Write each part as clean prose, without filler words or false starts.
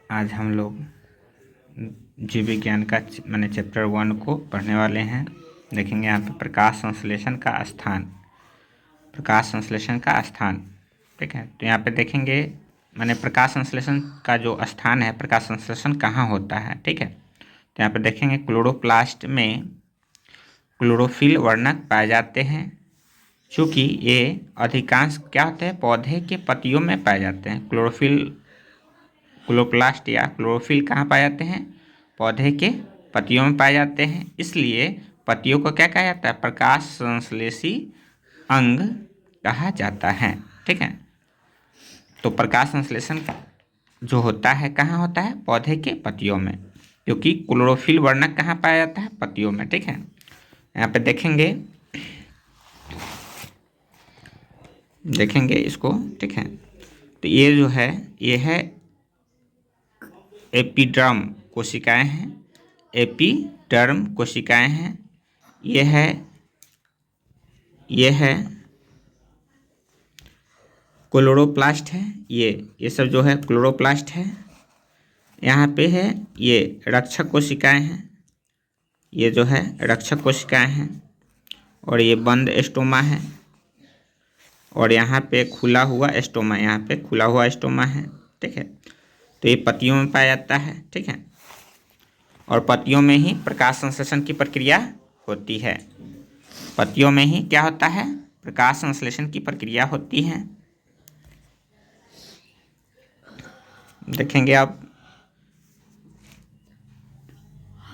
आज हम लोग जीव विज्ञान का चैप्टर 1 को पढ़ने वाले हैं। देखेंगे यहाँ पे प्रकाश संश्लेषण का स्थान। प्रकाश संश्लेषण का स्थान, ठीक है। तो यहाँ पे देखेंगे प्रकाश संश्लेषण का जो स्थान है, प्रकाश संश्लेषण कहाँ होता है, ठीक है। तो यहाँ पे देखेंगे क्लोरोप्लास्ट में क्लोरोफिल वर्णक पाए जाते हैं। चूँकि ये अधिकांश क्या होते हैं, पौधे के पत्तियों में पाए जाते हैं। क्लोरोप्लास्ट या क्लोरोफिल कहाँ पाए जाते हैं, पौधे के पत्तियों में पाए जाते हैं। इसलिए पत्तियों को क्या कहा जाता है, प्रकाश संश्लेषी अंग कहा जाता है, ठीक है। तो प्रकाश संश्लेषण जो होता है कहाँ होता है, पौधे के पत्तियों में, क्योंकि क्लोरोफिल वर्णक कहाँ पाया जाता है, पत्तियों में, ठीक है। यहाँ पे देखेंगे इसको, ठीक है। तो ये जो है, ये है एपिडर्म कोशिकाएं हैं, एपिडर्म कोशिकाएं हैं। ये है क्लोरोप्लास्ट है। ये सब जो है क्लोरोप्लास्ट है। यहाँ पे है ये रक्षक कोशिकाएं हैं, ये जो है रक्षक कोशिकाएं हैं। और ये बंद स्टोमा है, और यहाँ पे खुला हुआ स्टोमा, यहाँ पे खुला हुआ स्टोमा है, ठीक है। तो ये पत्तियों में पाया जाता है, ठीक है। और पत्तियों में ही प्रकाश संश्लेषण की प्रक्रिया होती है। पत्तियों में ही क्या होता है, प्रकाश संश्लेषण की प्रक्रिया होती है। देखेंगे आप,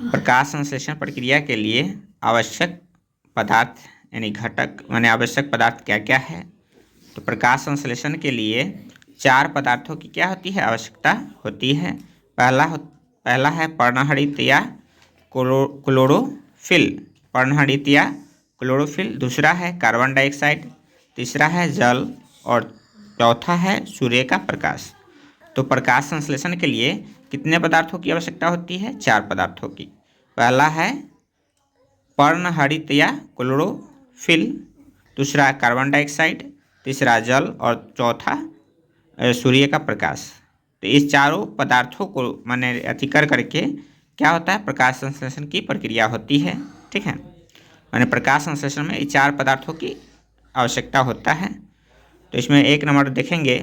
प्रकाश संश्लेषण प्रक्रिया के लिए आवश्यक पदार्थ यानी घटक आवश्यक पदार्थ क्या क्या है। तो प्रकाश संश्लेषण के लिए 4 पदार्थों की क्या होती है, आवश्यकता होती है। पहला है पर्णहरित या क्लोरोफिल, पर्णहरित या क्लोरोफिल। दूसरा है कार्बन डाइऑक्साइड, तीसरा है जल, और चौथा है सूर्य का प्रकाश। तो प्रकाश संश्लेषण के लिए कितने पदार्थों की आवश्यकता होती है, 4 पदार्थों की। पहला है पर्णहरित या क्लोरोफिल, दूसरा कार्बन डाइऑक्साइड, तीसरा जल, और चौथा सूर्य का प्रकाश। तो इस चारों पदार्थों को कर करके क्या होता है, प्रकाश संश्लेषण की प्रक्रिया होती है, ठीक है। प्रकाश संश्लेषण में इस 4 पदार्थों की आवश्यकता होता है। तो इसमें 1 नंबर देखेंगे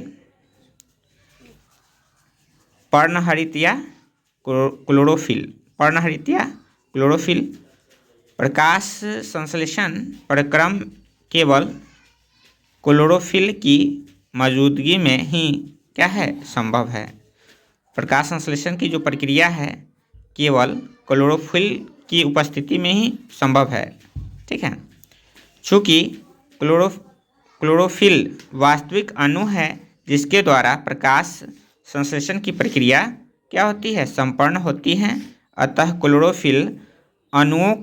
पर्णहरित या क्लोरोफिल। पर्णहरित या क्लोरोफिल प्रकाश संश्लेषण प्रक्रम केवल क्लोरोफिल की मौजूदगी में ही क्या है, संभव है। प्रकाश संश्लेषण की जो प्रक्रिया है केवल क्लोरोफिल की उपस्थिति में ही संभव है, ठीक है। चूँकि क्लोरोफिल वास्तविक अणु है जिसके द्वारा प्रकाश संश्लेषण की प्रक्रिया क्या होती है, संपन्न होती है। अतः क्लोरोफिल अणुओं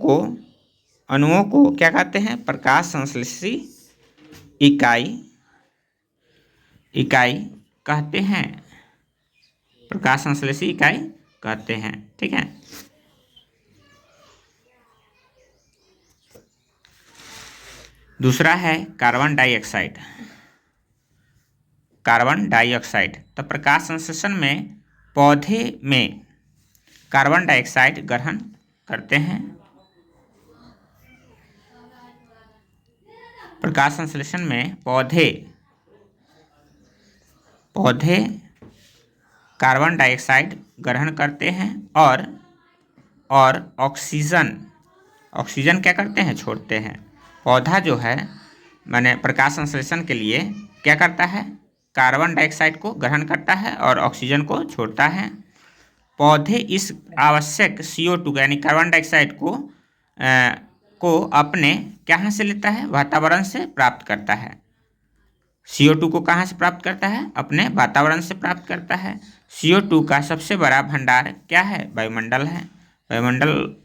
को क्या कहते हैं, प्रकाश संश्लेषी इकाई कहते हैं, प्रकाश संश्लेषी इकाई कहते हैं, ठीक है। दूसरा है कार्बन डाइऑक्साइड। कार्बन डाइऑक्साइड तो प्रकाश संश्लेषण में पौधे में कार्बन डाइऑक्साइड ग्रहण करते हैं। प्रकाश संश्लेषण में पौधे कार्बन डाइऑक्साइड ग्रहण करते हैं और ऑक्सीजन क्या करते हैं, छोड़ते हैं। पौधा जो है प्रकाश संश्लेषण के लिए क्या करता है, कार्बन डाइऑक्साइड को ग्रहण करता है और ऑक्सीजन को छोड़ता है। पौधे इस आवश्यक CO2 यानी कार्बन डाइऑक्साइड को अपने कहाँ से लेता है, वातावरण से प्राप्त करता है। CO2 को कहाँ से प्राप्त करता है, अपने वातावरण से प्राप्त करता है। CO2 का सबसे बड़ा भंडार क्या है, वायुमंडल है। वायुमंडल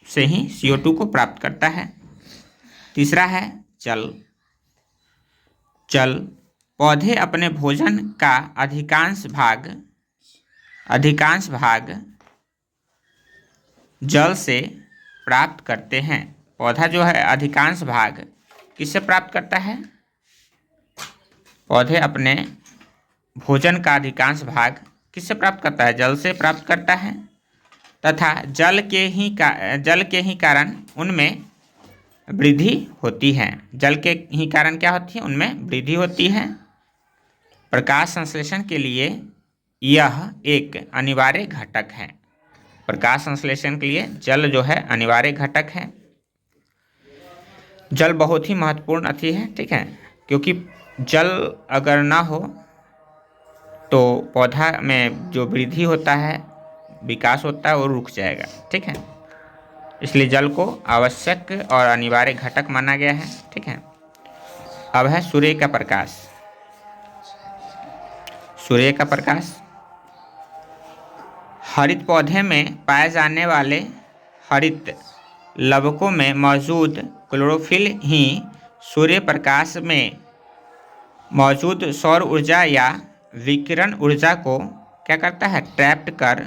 से ही CO2 को प्राप्त करता है। तीसरा है जल। पौधे अपने भोजन का अधिकांश भाग जल से प्राप्त करते हैं। पौधा जो है अधिकांश भाग किससे प्राप्त करता है, पौधे अपने भोजन का अधिकांश भाग किससे प्राप्त करता है? जल से प्राप्त करता है तथा जल के ही कारण उनमें वृद्धि होती है। जल के ही कारण क्या होती है? उनमें वृद्धि होती है। प्रकाश संश्लेषण के लिए यह एक अनिवार्य घटक है। प्रकाश संश्लेषण के लिए जल जो है अनिवार्य घटक है। जल बहुत ही महत्वपूर्ण अति है, ठीक है, क्योंकि जल अगर ना हो तो पौधा में जो वृद्धि होता है, विकास होता है, वो रुक जाएगा, ठीक है। इसलिए जल को आवश्यक और अनिवार्य घटक माना गया है, ठीक है। अब है सूर्य का प्रकाश। सूर्य का प्रकाश हरित पौधे में पाए जाने वाले हरित लवकों में मौजूद क्लोरोफिल ही सूर्य प्रकाश में मौजूद सौर ऊर्जा या विकिरण ऊर्जा को क्या करता है? ट्रैप्ड कर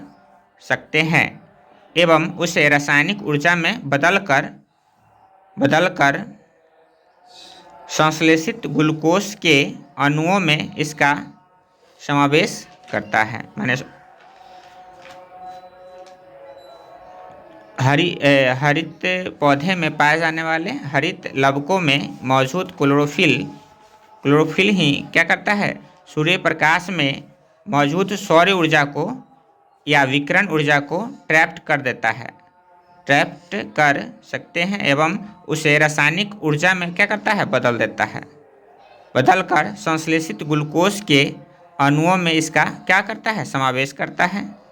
सकते हैं एवं उसे रासायनिक ऊर्जा में बदलकर संश्लेषित ग्लूकोज के अणुओं में इसका समावेश करता है। माने हरित पौधे में पाए जाने वाले हरित लवकों में मौजूद क्लोरोफिल ही क्या करता है? सूर्य प्रकाश में मौजूद सौर ऊर्जा को या विकिरण ऊर्जा को ट्रैप्ड कर सकते हैं एवं उसे रासायनिक ऊर्जा में क्या करता है? बदल देता है। बदलकर संश्लेषित ग्लूकोज के अणुओं में इसका क्या करता है? समावेश करता है।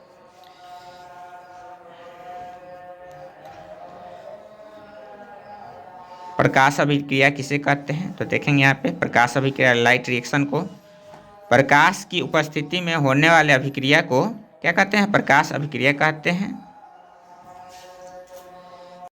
प्रकाश अभिक्रिया किसे कहते हैं? तो देखेंगे यहाँ पे प्रकाश अभिक्रिया, लाइट रिएक्शन को, प्रकाश की उपस्थिति में होने वाले अभिक्रिया को क्या कहते हैं? प्रकाश अभिक्रिया कहते हैं।